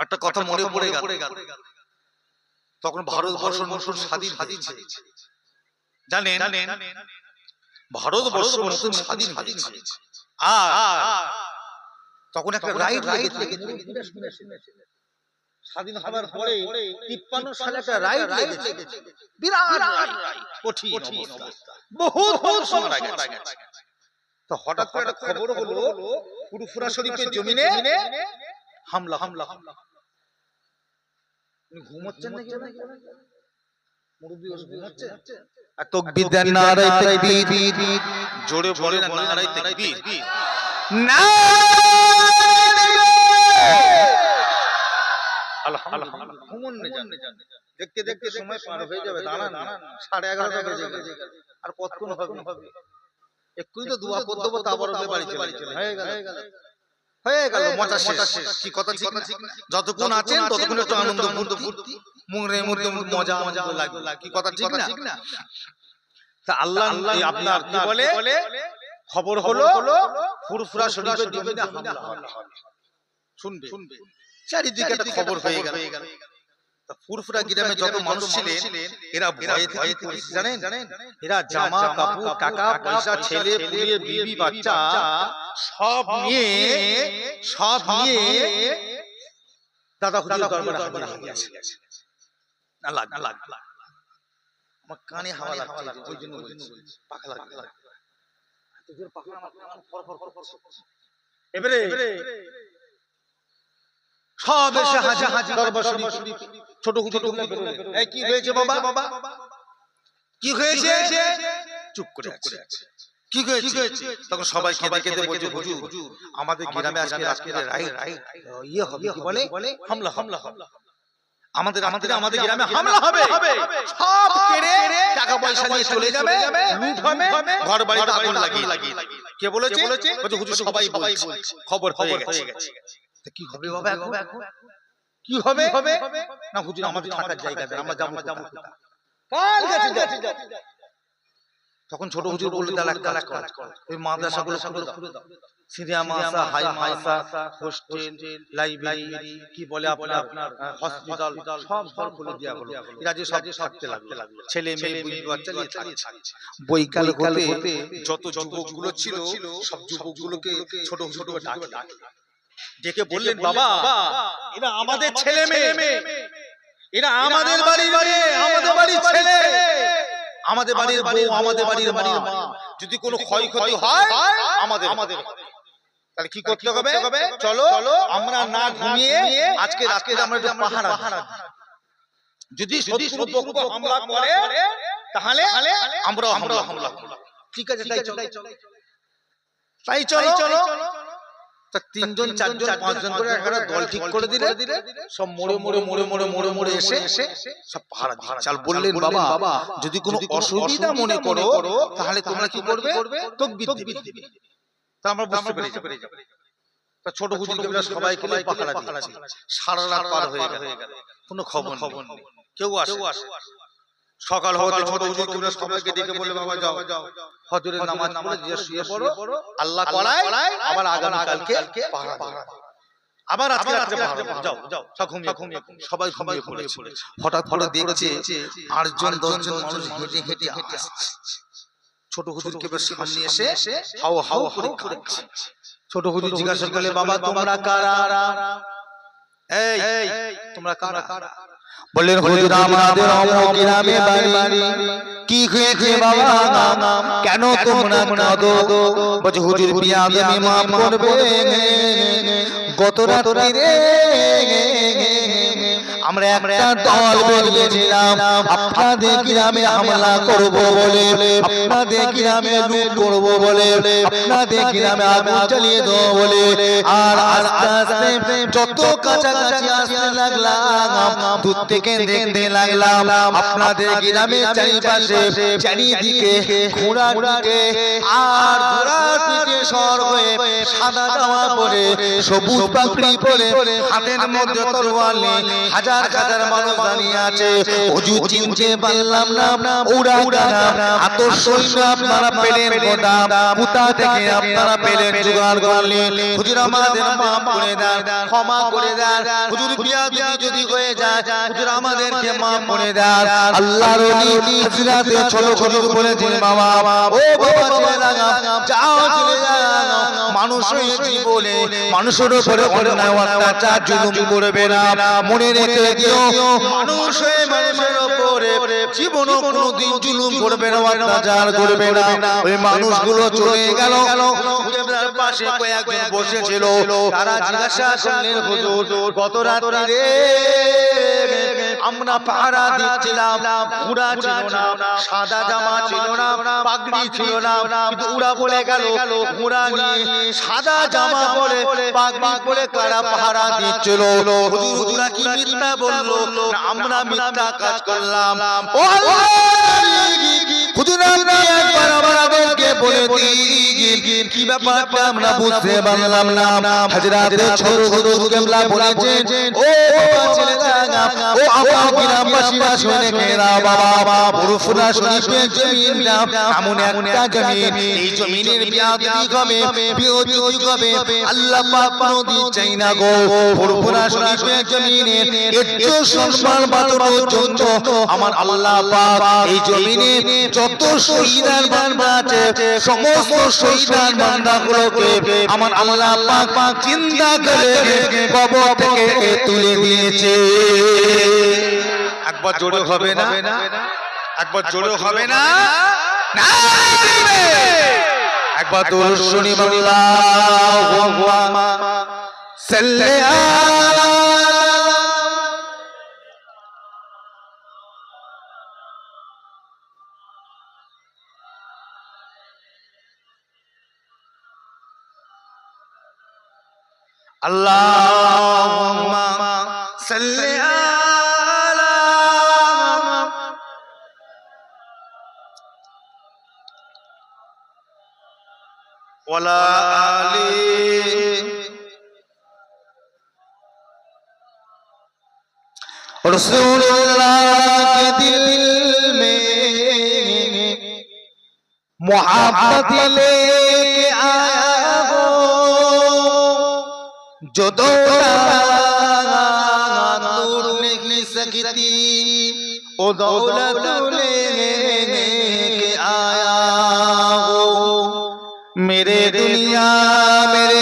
একটা কথা মনে পড়ে গেল, তখন ভারতবর্ষ নতুন স্বাধীন হয়েছে, জানেন ভারতবর্ষ নতুন স্বাধীন হয়েছে, আর তখন একটা রাইট লেগেছে স্বাধীন হবার পরে 53 সালে একটা রাইট লেগেছে, বিরাট কঠিন অবস্থা, বহুত মানুষ মারা গেছে। তো হঠাৎ করে একটা খবর হলো ফুরফুরা শরীফের জমিনে হামলা। ঘুমোচ্ছেন নাকি মুরব্বি ঘুমোচ্ছেন? তাকবীর দেন, নারে তাকবীর, জোরে বলেন নারে তাকবীর, আলহামদুলিল্লাহ। ঘুমোন না, দেখতে দেখতে সময় পার হয়ে যাবে, দাঁড়ান, 11:30 বেজে গেছে, আর কতক্ষণ হবে? একটুই তো দোয়া করে দেবো, তারপর বাড়ি চলে হয়ে গেল মজা শেষ। কি কথা ঠিক না? যতক্ষণ আছেন ততক্ষণ একটু আনন্দ ফুর্তি, মুখের মধ্যে মজা লাগবে, কি কথা ঠিক না? তা আল্লাহ আপনার কি বলে, খবর হলো ফুরফুরা শরীফের জমিনে হামলা হলো। শুনবে, চারিদিকে একটা খবর হয়ে গেল। ফুরফুরা গ্রামে যত মানুষ ছিলেন এরা ভয়ে থেকে পড়েছে, জানেন? এরা জামা কাপড়, টাকা পয়সা, ছেলে পুলে, বিবি বাচ্চা সব নিয়ে দাদা হুজুর দরবারে হাজির হয়ে গেছে। আল্লাহ আমার কানে হাওয়া লাগছে, ওই জন্য পাখা লাগছে, এবারে সব এসে হাজির দরবার শরীফ। ছোট হুজুর এই কি হয়েছে বাবা, কি হয়েছে? চুপ করে আছে। কি হয়েছে? তখন সবাই কেঁদে বলছে, হুজুর আমাদের গ্রামে আজকে ইয়ে হবে, কি বলে, হামলা। আমাদের গ্রামে হামলা হবে, সব কেড়ে টাকা পয়সা নিয়ে চলে যাবে, লুট হবে, ঘর বাড়িতে আগুন লাগিয়ে। কে বলেছে? হুজুর সবাই বলছে, খবর হয়ে গেছে। কি হবে বাবা এখন? কি হবে না হুজুর, আমাদের থাকার জায়গা দেন, আমরা যাবো। তখন ছোট হুজুর বললেন, তাহলে ওই মাদ্রাসাগুলো খুলে দাও, সিরিয়া মাদ্রাসা, হাই মাদ্রাসা, হোস্টেল, লাইব্রেরি, কি বলে আপনার হসপিটাল, সব খুলে দেওয়া হলো। এরা যে সব থাকতে লাগলো, ছেলে মেয়ে বুঝি বাচ্চা নিয়ে থাকছে। বৈকাল হতে যত যুবকগুলো ছিল সব যুবকগুলোকে ছোট হুজুর ডেকে বললেন, বাবা এরা আমাদের ছেলে মেয়ে, এরা আমাদের বাড়ির মেয়ে, আমাদের বাড়ির ছেলে, আমাদের বাড়ির বউ, আমাদের বাড়ির মা, যদি কোনো ক্ষয়ক্ষতি হয় আমাদের। তাহলে কি করতে হবে? চলো আমরা না ঘুমিয়ে আজকে আমরা একটু পাহারা দিই, যদি শত্রু পক্ষ হামলা করে তাহলে আমরা হামলা। ঠিক আছে, তাই চলো। তা 3 জন 4 জন 5 জন করে একটা দল ঠিক করে দিলে, সব মোড়ে এসে সব পাহারা দিচ্ছে। চাল বললেন, বাবা যদি কোনো অসুবিধা মনে করো তাহলে তোমরা কি করবে? তাকবীর দিবে। তা আমরা বুঝতে পেরে যাব। তা ছোট হুজুরকে সবাইকে নিয়ে পাহারা দিচ্ছে। সারা রাত পার হয়ে গেল, কোনো খবর নেই, কেউ আসে। সকাল হতে ছোট হুজুরকে সবাইকে ডেকে বললে, বাবা যাও ফজরের নামাজ পড়ে যে শুয়ে পড়ো, আল্লাহ করায় আবার আগামী কালকে পাহারা দেব, আবার আজকে রাতে পাহারা দেব, যাও সব ঘুমিয়ে। সবাই পড়েছে। হঠাৎ করে দেখছে 8 জন 10 জন মানুষ হেঁটে আসছে। ছোট হুজুরকে সামনে এসে হাও করে কাঁদছে। ছোট হুজুর জিজ্ঞাসা করলে, বাবা তোমরা কারা? এই তোমরা কারা? বললেন, হুজুর আমাদের অমুক গ্রামে বাড়ি। কি হয়েছে বাবা, কেন তোমরা কাঁদো? বলছে, হুজুর বিয়াদবি মাফ করবে, গত রাতে আমরা একটা দল বেরিয়েছিলাম আপনাদের গ্রামে হামলা করব বলে, আপনাদের গ্রামে লুট করব বলে, আপনাদের গ্রামে আগুন জ্বালিয়ে দেব বলে। আর আস্তে আস্তে যত কাছাকাছি আসতে লাগলাম, দূর থেকে দেখতে লাগলাম আপনাদের গ্রামের চারিপাশে চারিদিকে ঘোড়ার দিকে আর ঘোড়ার পিঠে সর হয়ে সাদা জামা পরে, সবুজ পাগড়ি পরে, হাতের মধ্যে তরোয়ার নিয়ে হাজার হাজার হাজার মানুষ দাঁড়িয়ে আছে হুজুর চিনতে পারলাম না ওরা কারা এত সৈন্য আপনারা পেলেন কোথা থেকে আপনারা পেলেন জোগাড় করলেন হুজুর আমাদের মাফ করে দেন ক্ষমা করে দেন হুজুর বিয়াদবি যদি হয়ে যায় হুজুর আমাদেরকে মাফ করে দেন আল্লাহর ওলি হযরতে ছোট হুজুর বলেছেন বাবা ও বাবা চলে যাও চলে যাও মানুষ হয়েছি বলে মানুষের উপরে অন্যায় অত্যাচার জুলুম করবে না মনে রেখে দিও মানুষ হয়ে মানুষের উপরে জীবনও কোনোদিন জুলুম করবে না অত্যাচার করবে না ওই মানুষগুলো চলে গেল হুজুরের পাশে কয়েকজন বসেছিল তারা জিজ্ঞাসা করলেন হুজুর গত রাতে আমরা পাহারা দিচ্ছিলাম ঘোড়া ছিল না সাদা জামা ছিল না পাগড়ি ছিল না কিন্তু ওরা বলে গেল ঘোড়া নিয়ে সাদা জামা পরে পাগড়ি পরে কারা পাহারা দিচ্ছিল হুজুরা কি মিথ্যা বললো না আমরা মিথ্যা কাজ করলাম ও আল্লাহ হুজুর আপনি একবার আমাদেরকে বলে দিন কি ব্যাপারটা আমরা বুঝতে পারলাম না হযরতে ছোট হুজুর কিবলা বলেছেন ও বাবা ছেলে জানা ও আমার গ্রামবাসীরা শুনে কেরা বাবা পুরুফুরা শরীফের জমিনটা এমন একটা জমিন এই জমিনের বিয়াদবি হবে বিয়োজিত হবে আল্লাহ পাক কোনদিন চাই না গো পুরুফুরা শরীফের জমিনের একটু সম্মান বাঁচানোর জন্য আমার আল্লাহ পাক এই জমিনে যত শহীদার বান্দা আছে সমস্ত শহীদার বান্দাগুলোকে আমার আল্লাহ পাক চিন্তা করে কবর থেকে তুলে দিয়েছে একবার জোরে হবে না একবার জোরে হবে না একবার দরুদ শুনি আল্লাহুম্মা সাল্লি আলা আল্লাহুম্মা সাল্লি আলা ওয়ালা আলি रसूलुल्लाह के दिल में मोहब्बत लेके आया हो जो दौलत दूर नहीं सकती वो दौलत लेके आया हो मेरे दुनिया मेरे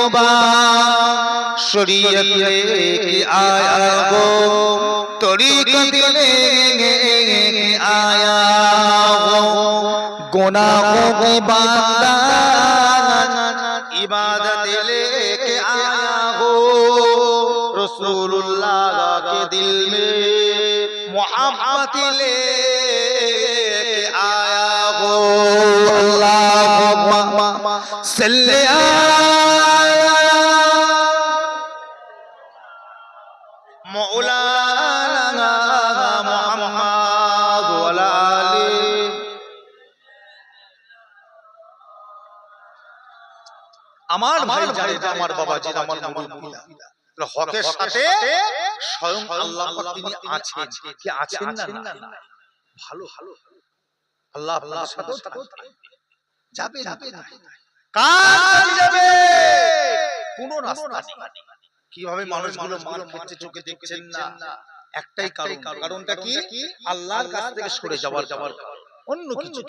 उक़बा शरीयत लेके आया हो तरीक़त लेके आया हो गुनाहों की इबादत लेके आया हो रसूलुल्लाह के दिल में मोहब्बत लेके आया हो अल्लाहुम्मा सल्ली मौलाना मुहम्मद वाला आली আমার ভাই জানে আমার বাবা জি আমার মুরব্বিরা হকের সাথে স্বয়ং আল্লাহ পাক তিনি আছেন কি আছেন না ভালো আল্লাহ আপনার সাথে যাবে কার যাবে কোন রাস্তা নেই কিভাবে মানুষগুলো মার খেতে চোখে দেখছেন না একটাই কারণ কারণটা কি আল্লাহর কাছ থেকে সরে যাওয়ার অন্য কিছু